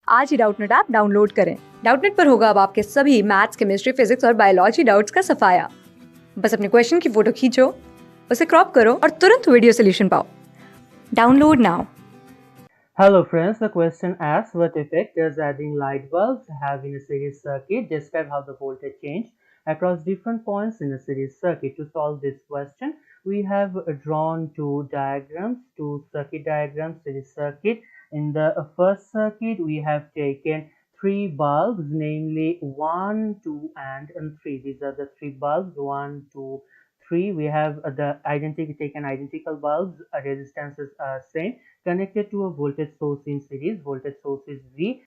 आज ही Doubtnut app download करें। Doubtnut पर होगा अब आपके सभी मैथ्स, केमिस्ट्री, फिजिक्स और बायोलॉजी डाउट्स का सफाया। बस अपने क्वेश्चन की फोटो खींचो, उसे क्रॉप करो और तुरंत वीडियो सोल्यूशन पाओ। Download now. Hello friends, the question asks what effect does adding light bulbs have in a series circuit? Describe how the voltage change across different points in a series circuit. To solve this question, we have drawn two diagrams, two circuit diagrams, series circuit. In the first circuit, we have taken three bulbs, namely 1, 2 and 3. These are the three bulbs, 1, 2, 3. We have taken identical bulbs, resistances are same, connected to a voltage source in series. Voltage source is V.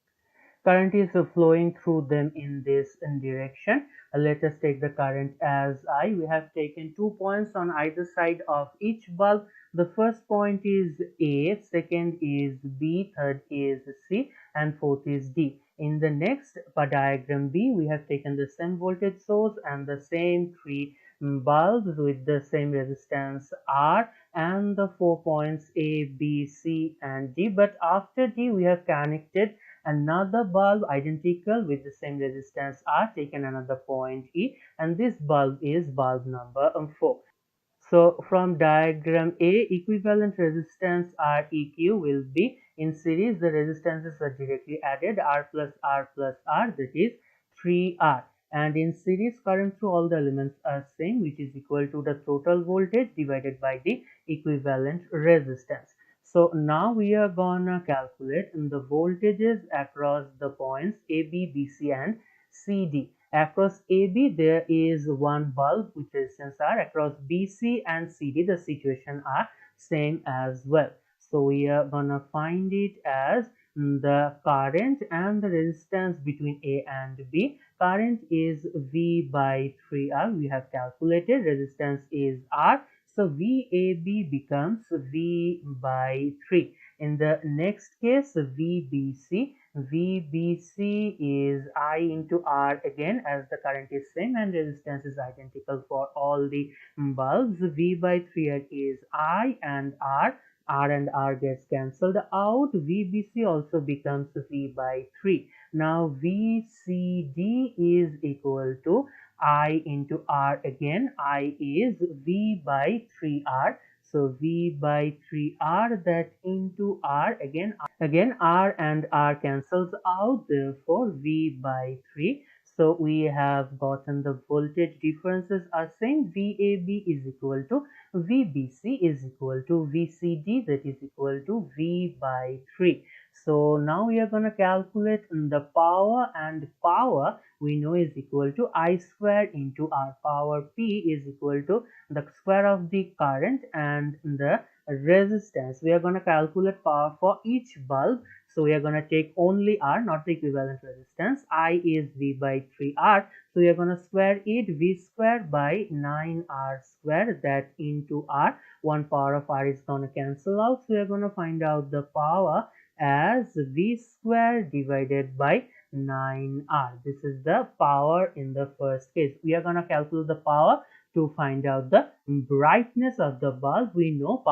Current is flowing through them in this direction. Let us take the current as I. We have taken 2 points on either side of each bulb. The first point is A, second is B, third is C, and fourth is D. In the next diagram B, we have taken the same voltage source and the same three bulbs with the same resistance R and the 4 points A, B, C, and D. But after D, we have connected another bulb identical with the same resistance R, taken another point E, and this bulb is bulb number 4. So from diagram A, equivalent resistance Req will be in series. The resistances are directly added, R plus R plus R, that is 3R. And in series, current through all the elements are same, which is equal to the total voltage divided by the equivalent resistance. So now we are gonna calculate the voltages across the points A, B, B, C and C, D. Across AB there is one bulb with resistance R. Across BC and CD the situation are same as well. So we are gonna find it as the current and the resistance between A and B. Current is V by 3R. We have calculated. Resistance is R. So VAB becomes V by 3. In the next case, VBC is I into R again, as the current is same and resistance is identical for all the bulbs. V by 3 is I and R. R and R gets cancelled out. VBC also becomes V by 3. Now VCD is equal to I into R again. I is V by 3R. So V by 3R, that into R again R and R cancels out, therefore V by 3. So we have gotten the voltage differences are same. VAB is equal to VBC is equal to VCD, that is equal to V by 3. So now we are going to calculate the power, and power we know is equal to I square into R. Power P is equal to the square of the current and the resistance. We are going to calculate power for each bulb. So we are going to take only R, not the equivalent resistance. I is V by 3R. So we are going to square it. V square by 9R square, that into R. One power of R is going to cancel out. So we are going to find out the power as V square divided by 9R. This is the power in the first case. We are going to calculate the power to find out the brightness of the bulb. We know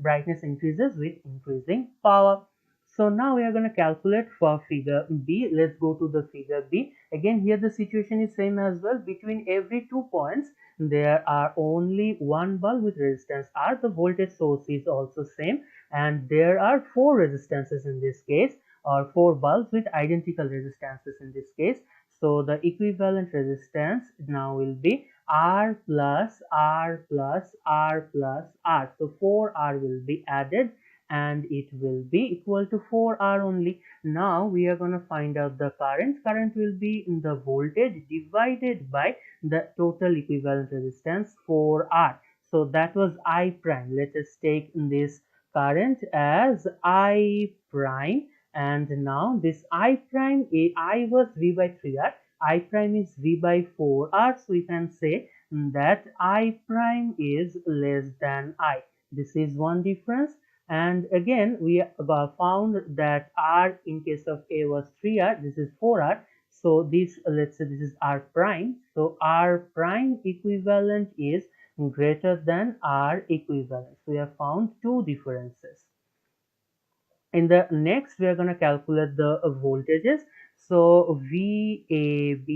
brightness increases with increasing power. So now we are going to calculate for figure B. Let's go to the figure B. Again, here the situation is same as well. Between every 2 points there are only one bulb with resistance R. The voltage source is also same, and there are 4 resistances in this case, or 4 bulbs with identical resistances in this case. So the equivalent resistance now will be R plus R plus R plus R. So 4R will be added and it will be equal to 4R only. Now we are going to find out the current. Current will be in the voltage divided by the total equivalent resistance 4R. So that was I prime. Let us take this current as I prime, and now this I prime, I was V by 3R, I prime is V by 4R. So we can say that I prime is less than I. This is one difference. And again we found that R in case of A was 3R, this is 4R. So this, let's say this is R prime. So R prime equivalent is greater than R equivalent. So we have found two differences. In the next, we are going to calculate the voltages. So VAB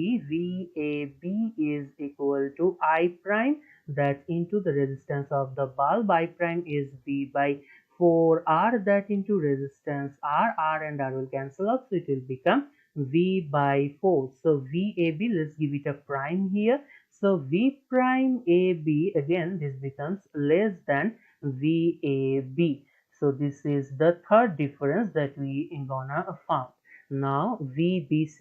is equal to I prime, that into the resistance of the bulb. I prime is V by 4R, that into resistance R and R will cancel out, so it will become V by 4. So VAB, let's give it a prime here. So V prime AB, again this becomes less than VAB. So this is the third difference that we gonna found. Now VBC,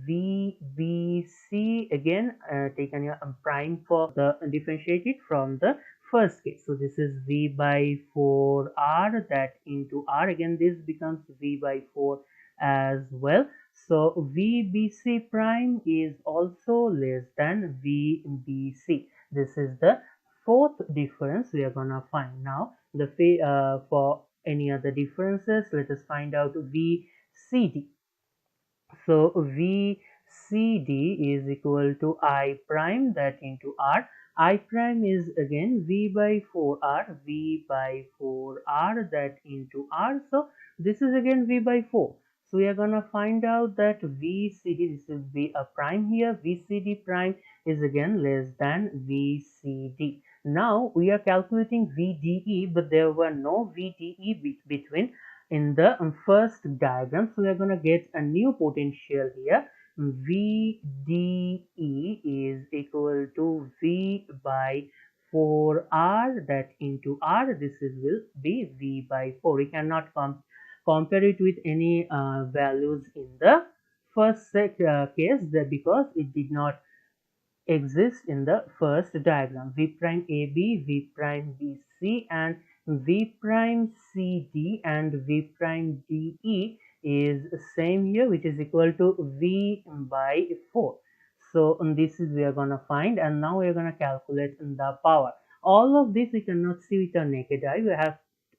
VBC again taken your prime for the differentiated from the first case. So this is V by 4R, that into R, again this becomes V by 4 as well. So VBC prime is also less than VBC. This is the fourth difference we are gonna find. Now the for any other differences, let us find out VCD. So VCD is equal to I prime, that into R. I prime is again V by 4R, V by 4R, that into R. So this is again V by 4. So we are gonna find out that VCD, this will be a prime here, VCD prime is again less than VCD. Now we are calculating VDE, but there were no VDE between in the first diagram. So we are going to get a new potential here. VDE is equal to V by 4R, that into R. This will be V by 4. We cannot compare it with any values in the first case, because it did not exist in the first diagram. V prime AB, V prime BC, and V prime CD and V prime DE is same here, which is equal to V by 4. So this is we are gonna find, and now we are gonna calculate the power. All of this we cannot see with our naked eye.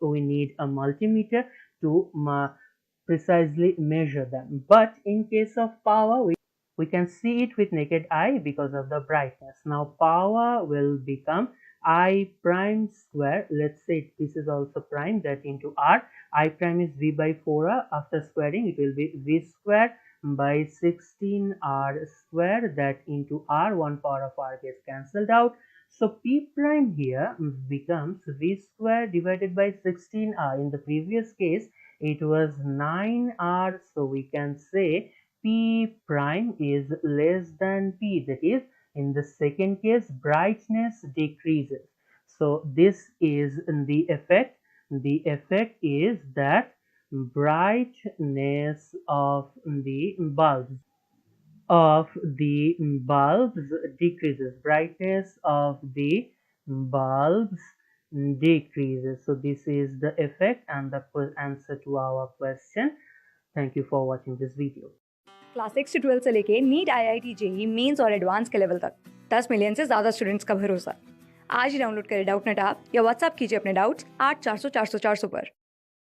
We need a multimeter to precisely measure them. But in case of power, we can see it with naked eye because of the brightness. Now power will become I prime square. Let's say this is also prime, that into R. I prime is V by 4R. After squaring, it will be V square by 16R square, that into R. 1 power of R gets cancelled out. So P prime here becomes V square divided by 16R. In the previous case, it was 9R. So we can say P prime is less than P, that is, in the second case brightness decreases. So this is the effect. The effect is that brightness of the bulbs decreases. Brightness of the bulbs decreases. So this is the effect and the answer to our question. Thank you for watching this video. Class 6 से 12 से लेके NEET IIT JEE mains और advance के level तक 10 million से ज़्यादा students का भरोसा। आज ही डाउनलोड करें डाउटनेट ऐप या व्हाट्सएप कीजिए अपने डाउट्स 8400 400 400 पर।